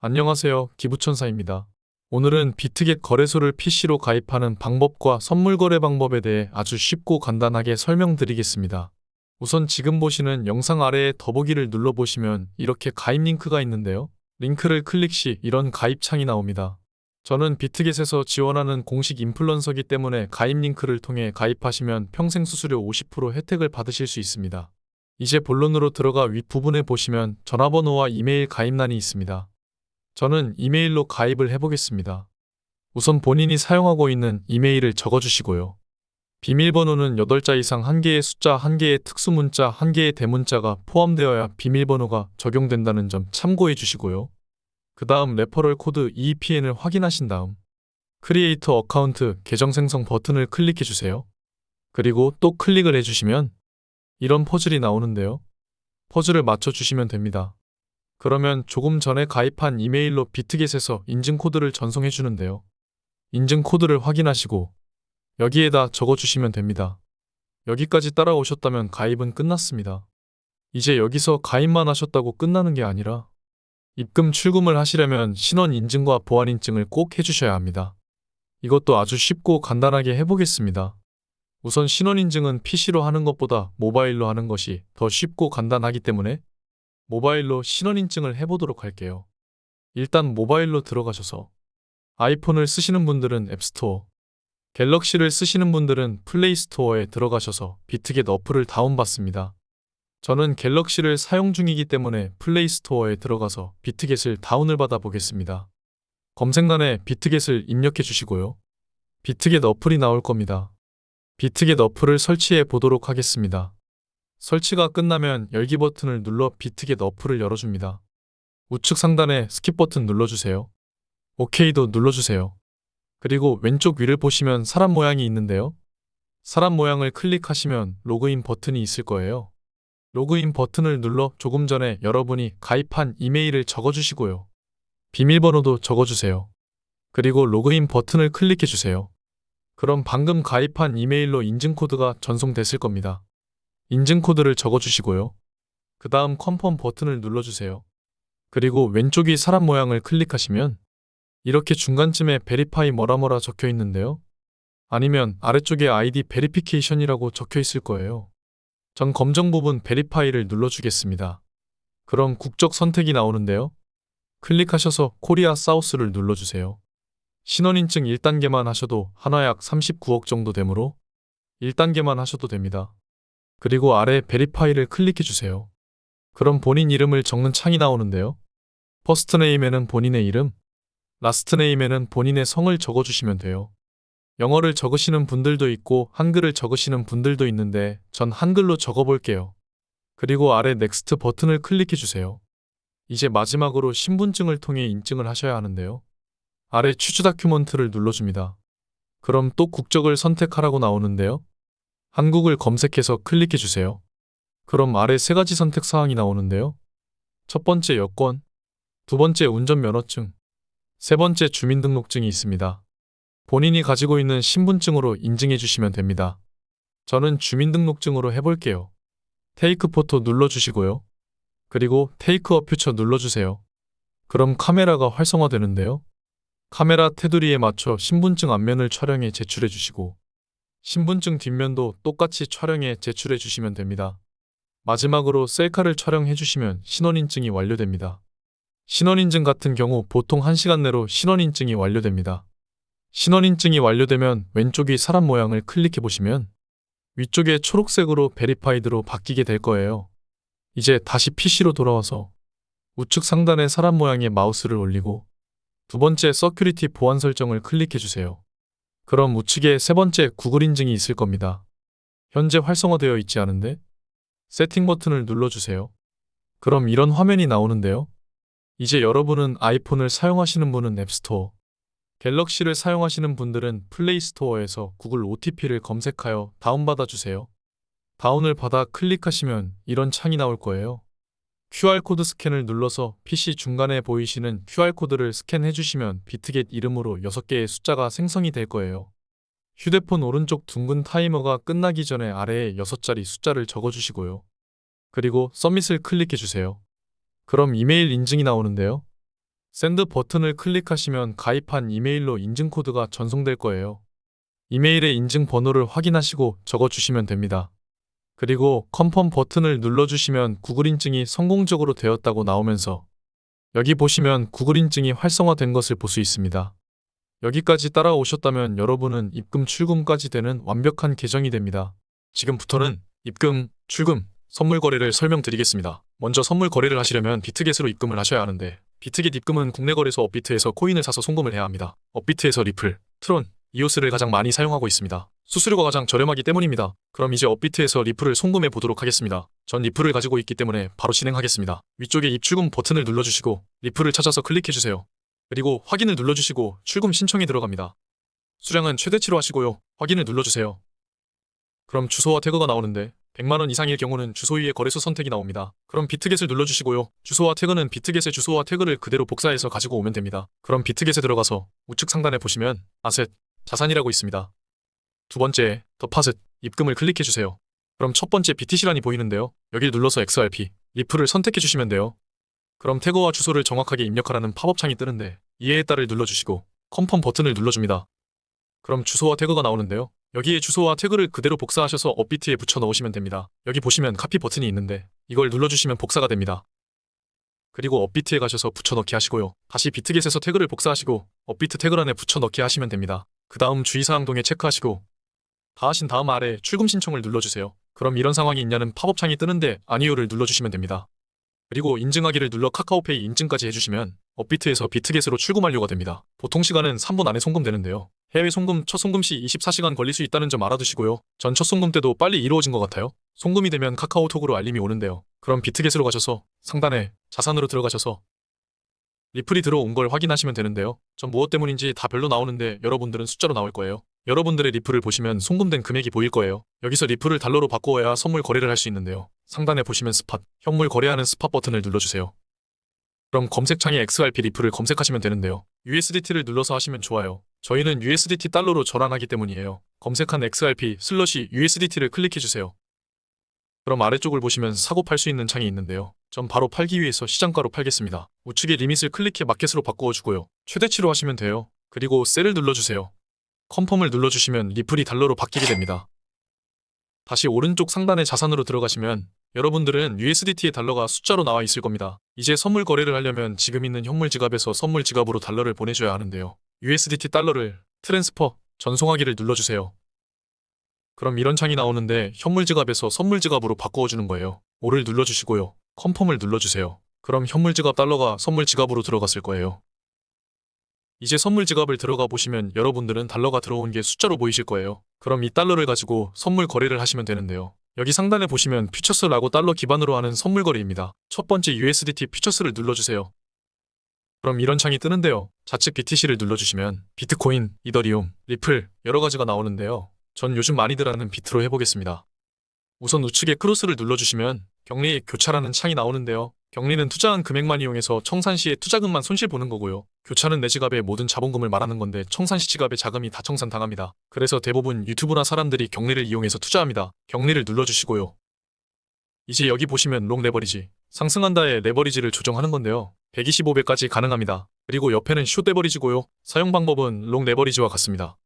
안녕하세요. 기부천사입니다. 오늘은 비트겟 거래소를 PC로 가입하는 방법과 선물 거래 방법에 대해 아주 쉽고 간단하게 설명드리겠습니다. 우선 지금 보시는 영상 아래에 더보기를 눌러보시면 이렇게 가입 링크가 있는데요. 링크를 클릭 시 이런 가입 창이 나옵니다. 저는 비트겟에서 지원하는 공식 인플루언서이기 때문에 가입 링크를 통해 가입하시면 평생 수수료 50% 혜택을 받으실 수 있습니다. 이제 본론으로 들어가 윗부분에 보시면 전화번호와 이메일 가입란이 있습니다. 저는 이메일로 가입을 해보겠습니다. 우선 본인이 사용하고 있는 이메일을 적어주시고요. 비밀번호는 8자 이상 1개의 숫자 1개의 특수문자 1개의 대문자가 포함되어야 비밀번호가 적용된다는 점 참고해 주시고요. 그 다음 레퍼럴 코드 EPN을 확인하신 다음 크리에이터 어카운트 계정 생성 버튼을 클릭해 주세요. 그리고 또 클릭을 해주시면 이런 퍼즐이 나오는데요. 퍼즐을 맞춰주시면 됩니다. 그러면 조금 전에 가입한 이메일로 비트겟에서 인증코드를 전송해 주는데요. 인증코드를 확인하시고 여기에다 적어주시면 됩니다. 여기까지 따라오셨다면 가입은 끝났습니다. 이제 여기서 가입만 하셨다고 끝나는 게 아니라 입금 출금을 하시려면 신원 인증과 보안 인증을 꼭 해주셔야 합니다. 이것도 아주 쉽고 간단하게 해보겠습니다. 우선 신원 인증은 PC로 하는 것보다 모바일로 하는 것이 더 쉽고 간단하기 때문에 모바일로 신원 인증을 해보도록 할게요. 일단 모바일로 들어가셔서 아이폰을 쓰시는 분들은 앱스토어, 갤럭시를 쓰시는 분들은 플레이스토어에 들어가셔서 비트겟 어플을 다운받습니다. 저는 갤럭시를 사용 중이기 때문에 플레이스토어에 들어가서 비트겟을 다운을 받아 보겠습니다. 검색란에 비트겟을 입력해 주시고요. 비트겟 어플이 나올 겁니다. 비트겟 어플을 설치해 보도록 하겠습니다. 설치가 끝나면 열기 버튼을 눌러 비트겟 어플을 열어줍니다. 우측 상단에 스킵 버튼 눌러주세요. OK도 눌러주세요. 그리고 왼쪽 위를 보시면 사람 모양이 있는데요. 사람 모양을 클릭하시면 로그인 버튼이 있을 거예요. 로그인 버튼을 눌러 조금 전에 여러분이 가입한 이메일을 적어주시고요. 비밀번호도 적어주세요. 그리고 로그인 버튼을 클릭해주세요. 그럼 방금 가입한 이메일로 인증코드가 전송됐을 겁니다. 인증코드를 적어주시고요. 그 다음 컨펌 버튼을 눌러주세요. 그리고 왼쪽이 사람 모양을 클릭하시면 이렇게 중간쯤에 베리파이 뭐라 적혀 있는데요. 아니면 아래쪽에 아이디 베리피케이션이라고 적혀 있을 거예요. 전 검정 부분 베리파이를 눌러주겠습니다. 그럼 국적 선택이 나오는데요. 클릭하셔서 코리아 사우스를 눌러주세요. 신원인증 1단계만 하셔도 한화 약 39억 정도 되므로 1단계만 하셔도 됩니다. 그리고 아래 베리파이를 클릭해주세요. 그럼 본인 이름을 적는 창이 나오는데요. 퍼스트 네임에는 본인의 이름, 라스트 네임에는 본인의 성을 적어주시면 돼요. 영어를 적으시는 분들도 있고 한글을 적으시는 분들도 있는데 전 한글로 적어볼게요. 그리고 아래 넥스트 버튼을 클릭해주세요. 이제 마지막으로 신분증을 통해 인증을 하셔야 하는데요. 아래 추즈 다큐먼트를 눌러줍니다. 그럼 또 국적을 선택하라고 나오는데요. 한국을 검색해서 클릭해주세요. 그럼 아래 세 가지 선택 사항이 나오는데요. 첫 번째 여권, 두 번째 운전면허증, 세 번째 주민등록증이 있습니다. 본인이 가지고 있는 신분증으로 인증해 주시면 됩니다. 저는 주민등록증으로 해볼게요. 테이크 포토 눌러주시고요. 그리고 테이크 어 퓨처 눌러주세요. 그럼 카메라가 활성화되는데요. 카메라 테두리에 맞춰 신분증 앞면을 촬영해 제출해 주시고 신분증 뒷면도 똑같이 촬영해 제출해 주시면 됩니다. 마지막으로 셀카를 촬영해 주시면 신원인증이 완료됩니다. 신원인증 같은 경우 보통 1시간 내로 신원인증이 완료됩니다. 신원인증이 완료되면 왼쪽이 사람 모양을 클릭해 보시면 위쪽에 초록색으로 베리파이드로 바뀌게 될 거예요. 이제 다시 PC로 돌아와서 우측 상단에 사람 모양의 마우스를 올리고 두 번째 서큐리티 보안 설정을 클릭해 주세요. 그럼 우측에 세 번째 구글 인증이 있을 겁니다. 현재 활성화되어 있지 않은데? 세팅 버튼을 눌러주세요. 그럼 이런 화면이 나오는데요. 이제 여러분은 아이폰을 사용하시는 분은 앱스토어, 갤럭시를 사용하시는 분들은 플레이스토어에서 구글 OTP를 검색하여 다운받아 주세요. 다운을 받아 클릭하시면 이런 창이 나올 거예요. QR코드 스캔을 눌러서 PC 중간에 보이시는 QR코드를 스캔해 주시면 비트겟 이름으로 6개의 숫자가 생성이 될 거예요. 휴대폰 오른쪽 둥근 타이머가 끝나기 전에 아래에 6자리 숫자를 적어주시고요. 그리고 서밋을 클릭해 주세요. 그럼 이메일 인증이 나오는데요. 샌드 버튼을 클릭하시면 가입한 이메일로 인증 코드가 전송될 거예요. 이메일의 인증 번호를 확인하시고 적어주시면 됩니다. 그리고 컨펌 버튼을 눌러주시면 구글 인증이 성공적으로 되었다고 나오면서 여기 보시면 구글 인증이 활성화된 것을 볼 수 있습니다. 여기까지 따라오셨다면 여러분은 입금 출금까지 되는 완벽한 계정이 됩니다. 지금부터는 입금, 출금, 선물 거래를 설명드리겠습니다. 먼저 선물 거래를 하시려면 비트겟으로 입금을 하셔야 하는데 비트겟 입금은 국내 거래소 업비트에서 코인을 사서 송금을 해야 합니다. 업비트에서 리플, 트론, 이오스를 가장 많이 사용하고 있습니다. 수수료가 가장 저렴하기 때문입니다. 그럼 이제 업비트에서 리플을 송금해 보도록 하겠습니다. 전 리플을 가지고 있기 때문에 바로 진행하겠습니다. 위쪽에 입출금 버튼을 눌러주시고 리플을 찾아서 클릭해주세요. 그리고 확인을 눌러주시고 출금 신청이 들어갑니다. 수량은 최대치로 하시고요. 확인을 눌러주세요. 그럼 주소와 태그가 나오는데 100만원 이상일 경우는 주소 위에 거래소 선택이 나옵니다. 그럼 비트겟을 눌러주시고요. 주소와 태그는 비트겟의 주소와 태그를 그대로 복사해서 가지고 오면 됩니다. 그럼 비트겟에 들어가서 우측 상단에 보시면 아셋, 자산이라고 있습니다. 두 번째, 더파셋, 입금을 클릭해주세요. 그럼 첫 번째 BTC란이 보이는데요. 여기를 눌러서 XRP, 리플을 선택해주시면 돼요. 그럼 태그와 주소를 정확하게 입력하라는 팝업 창이 뜨는데 이해에 따를 눌러주시고 컨펌 버튼을 눌러줍니다. 그럼 주소와 태그가 나오는데요. 여기에 주소와 태그를 그대로 복사하셔서 업비트에 붙여 넣으시면 됩니다. 여기 보시면 카피 버튼이 있는데 이걸 눌러주시면 복사가 됩니다. 그리고 업비트에 가셔서 붙여넣기 하시고요. 다시 비트겟에서 태그를 복사하시고 업비트 태그란에 붙여넣기 하시면 됩니다. 그 다음 주의사항 동에 체크하시고 다 하신 다음 아래 출금 신청을 눌러주세요. 그럼 이런 상황이 있냐는 팝업 창이 뜨는데 아니요를 눌러주시면 됩니다. 그리고 인증하기를 눌러 카카오페이 인증까지 해주시면 업비트에서 비트겟으로 출금 완료가 됩니다. 보통 시간은 3분 안에 송금되는데요. 해외 송금, 첫 송금 시 24시간 걸릴 수 있다는 점 알아두시고요. 전 첫 송금 때도 빨리 이루어진 것 같아요. 송금이 되면 카카오톡으로 알림이 오는데요. 그럼 비트겟으로 가셔서 상단에 자산으로 들어가셔서 리플이 들어온 걸 확인하시면 되는데요. 전 무엇 때문인지 다 별로 나오는데 여러분들은 숫자로 나올 거예요. 여러분들의 리플을 보시면 송금된 금액이 보일 거예요. 여기서 리플을 달러로 바꾸어야 선물 거래를 할 수 있는데요. 상단에 보시면 스팟, 현물 거래하는 스팟 버튼을 눌러주세요. 그럼 검색창에 XRP 리플을 검색하시면 되는데요. USDT를 눌러서 하시면 좋아요. 저희는 USDT 달러로 전환하기 때문이에요. 검색한 XRP 슬러시 USDT를 클릭해주세요. 그럼 아래쪽을 보시면 사고 팔 수 있는 창이 있는데요. 전 바로 팔기 위해서 시장가로 팔겠습니다. 우측에 리밋을 클릭해 마켓으로 바꾸어주고요. 최대치로 하시면 돼요. 그리고 셀을 눌러주세요. 컨펌을 눌러주시면 리플이 달러로 바뀌게 됩니다. 다시 오른쪽 상단에 자산으로 들어가시면 여러분들은 USDT의 달러가 숫자로 나와 있을 겁니다. 이제 선물 거래를 하려면 지금 있는 현물 지갑에서 선물 지갑으로 달러를 보내줘야 하는데요. USDT 달러를 트랜스퍼, 전송하기를 눌러주세요. 그럼 이런 창이 나오는데 현물 지갑에서 선물 지갑으로 바꾸어주는 거예요. 5를 눌러주시고요. 컨펌을 눌러주세요. 그럼 현물 지갑 달러가 선물 지갑으로 들어갔을 거예요. 이제 선물 지갑을 들어가 보시면 여러분들은 달러가 들어온 게 숫자로 보이실 거예요. 그럼 이 달러를 가지고 선물 거래를 하시면 되는데요. 여기 상단에 보시면 퓨처스라고 달러 기반으로 하는 선물 거래입니다. 첫 번째 USDT 퓨처스를 눌러주세요. 그럼 이런 창이 뜨는데요. 좌측 BTC를 눌러주시면 비트코인, 이더리움, 리플 여러 가지가 나오는데요. 전 요즘 많이들 하는 비트로 해보겠습니다. 우선 우측에 크로스를 눌러주시면 격리 교차라는 창이 나오는데요. 격리는 투자한 금액만 이용해서 청산 시에 투자금만 손실 보는 거고요. 교차는 내 지갑의 모든 자본금을 말하는 건데 청산 시 지갑의 자금이 다 청산당합니다. 그래서 대부분 유튜브나 사람들이 격리를 이용해서 투자합니다. 격리를 눌러주시고요. 이제 여기 보시면 롱 레버리지, 상승한다에 레버리지를 조정하는 건데요. 125배까지 가능합니다. 그리고 옆에는 숏 레버리지고요. 사용 방법은 롱 레버리지와 같습니다.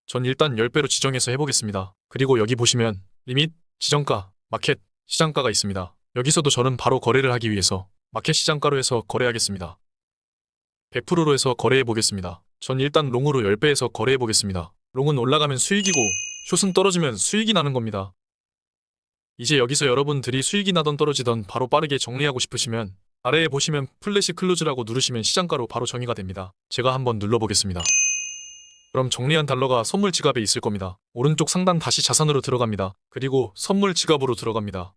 전 일단 10배로 지정해서 해보겠습니다. 그리고 여기 보시면 리밋, 지정가, 마켓, 시장가가 있습니다. 여기서도 저는 바로 거래를 하기 위해서 마켓 시장가로 해서 거래하겠습니다. 100%로 해서 거래해 보겠습니다. 전 일단 롱으로 10배에서 거래해 보겠습니다. 롱은 올라가면 수익이고 숏은 떨어지면 수익이 나는 겁니다. 이제 여기서 여러분들이 수익이 나던 떨어지던 바로 빠르게 정리하고 싶으시면 아래에 보시면 플래시 클로즈라고 누르시면 시장가로 바로 정의가 됩니다. 제가 한번 눌러보겠습니다. 그럼 정리한 달러가 선물 지갑에 있을 겁니다. 오른쪽 상단 다시 자산으로 들어갑니다. 그리고 선물 지갑으로 들어갑니다.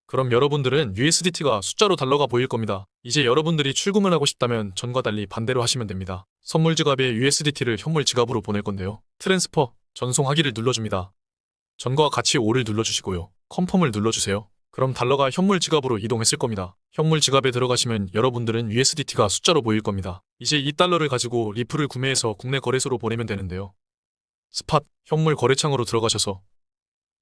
그럼 여러분들은 USDT가 숫자로 달러가 보일 겁니다. 이제 여러분들이 출금을 하고 싶다면 전과 달리 반대로 하시면 됩니다. 선물 지갑에 USDT를 현물 지갑으로 보낼 건데요. 트랜스퍼, 전송하기를 눌러줍니다. 전과 같이 5를 눌러주시고요. 컨펌을 눌러주세요. 그럼 달러가 현물 지갑으로 이동했을 겁니다. 현물 지갑에 들어가시면 여러분들은 USDT가 숫자로 보일 겁니다. 이제 이 달러를 가지고 리플을 구매해서 국내 거래소로 보내면 되는데요. 스팟, 현물 거래창으로 들어가셔서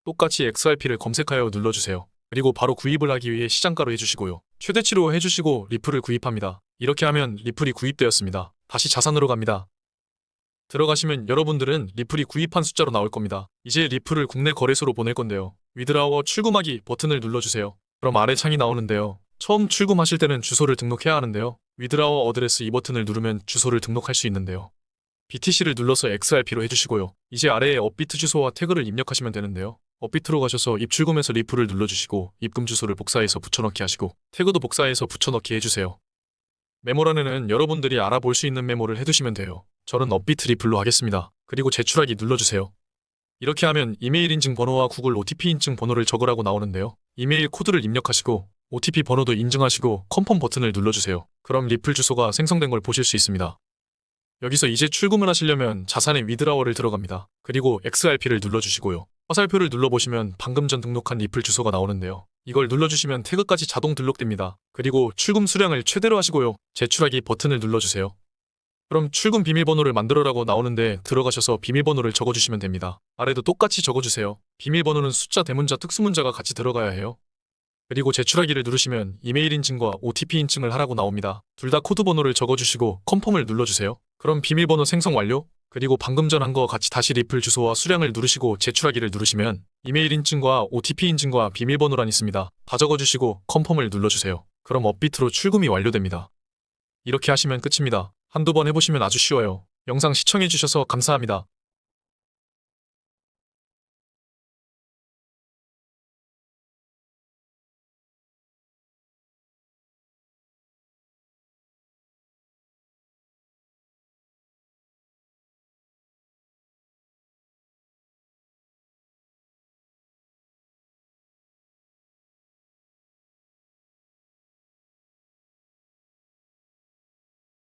똑같이 XRP를 검색하여 눌러주세요. 그리고 바로 구입을 하기 위해 시장가로 해주시고요. 최대치로 해주시고 리플을 구입합니다. 이렇게 하면 리플이 구입되었습니다. 다시 자산으로 갑니다. 들어가시면 여러분들은 리플이 구입한 숫자로 나올 겁니다. 이제 리플을 국내 거래소로 보낼 건데요. 위드라워 출금하기 버튼을 눌러주세요. 그럼 아래 창이 나오는데요. 처음 출금하실 때는 주소를 등록해야 하는데요. 위드라워 어드레스 이 버튼을 누르면 주소를 등록할 수 있는데요. BTC를 눌러서 XRP로 해주시고요. 이제 아래에 업비트 주소와 태그를 입력하시면 되는데요. 업비트로 가셔서 입출금해서 리플을 눌러주시고 입금 주소를 복사해서 붙여넣기 하시고 태그도 복사해서 붙여넣기 해주세요. 메모란에는 여러분들이 알아볼 수 있는 메모를 해두시면 돼요. 저는 업비트 리플로 하겠습니다. 그리고 제출하기 눌러주세요. 이렇게 하면 이메일 인증 번호와 구글 OTP 인증 번호를 적으라고 나오는데요. 이메일 코드를 입력하시고 OTP 번호도 인증하시고 컨펌 버튼을 눌러주세요. 그럼 리플 주소가 생성된 걸 보실 수 있습니다. 여기서 이제 출금을 하시려면 자산의 위드라워를 들어갑니다. 그리고 XRP를 눌러주시고요. 화살표를 눌러보시면 방금 전 등록한 리플 주소가 나오는데요. 이걸 눌러주시면 태그까지 자동 등록됩니다. 그리고 출금 수량을 최대로 하시고요. 제출하기 버튼을 눌러주세요. 그럼 출금 비밀번호를 만들어라고 나오는데 들어가셔서 비밀번호를 적어주시면 됩니다. 아래도 똑같이 적어주세요. 비밀번호는 숫자 대문자 특수문자가 같이 들어가야 해요. 그리고 제출하기를 누르시면 이메일 인증과 OTP 인증을 하라고 나옵니다. 둘 다 코드 번호를 적어주시고 컨펌을 눌러주세요. 그럼 비밀번호 생성 완료. 그리고 방금 전 한 거 같이 다시 리플 주소와 수량을 누르시고 제출하기를 누르시면 이메일 인증과 OTP 인증과 비밀번호란 있습니다. 다 적어주시고 컨펌을 눌러주세요. 그럼 업비트로 출금이 완료됩니다. 이렇게 하시면 끝입니다. 한두 번 해보시면 아주 쉬워요. 영상 시청해주셔서 감사합니다.